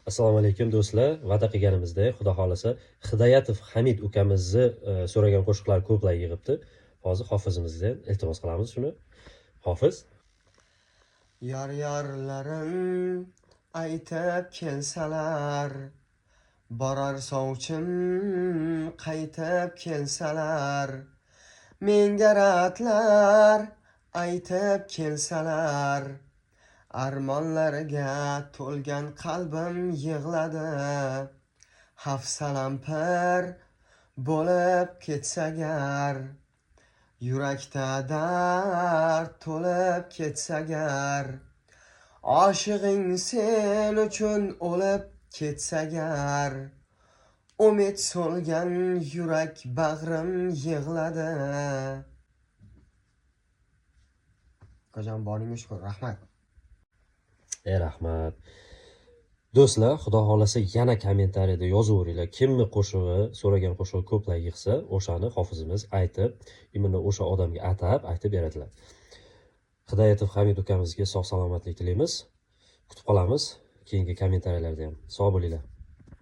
Assalomu alaykum do'stlar. Va'da qilganimizdek, xudo xolasa Hidoyatov Hamid ukamizni so'ragan qo'shiqlar ko'plar yig'ibdi. Hozir hofizimizdan iltimos qilamiz shuni. Hofiz. Yar-yarlarim aytib kelsalar, borar sovchim qaytib kelsalar, menga ratlar aytib kelsalar, armonlarga to'lgan qalbim yig'ladi. Hafsalam pir bo'lib ketsagar, yurakda dard to'lib ketsagar, oshig'ing sen uchun o'lib ketsagar, umid so'lgan yurak bag'rim yig'ladi. Akajon boringga shukur, rahmat. Rahmat. Do'stlar, xudo xolasa yana kommentariyada yozaveringlar. Kimni qo'shig'i, so'ragan qo'shig'i ko'plar yig'sa, o'shani hofizimiz aytib, imенно o'sha odamga atab aytib beradilar. Hidoyatov Hamid ukamizga sog' salomatlik tilaymiz. Kutib qolamiz keyingi kommentariyalarda ham. Sog' bo'linglar.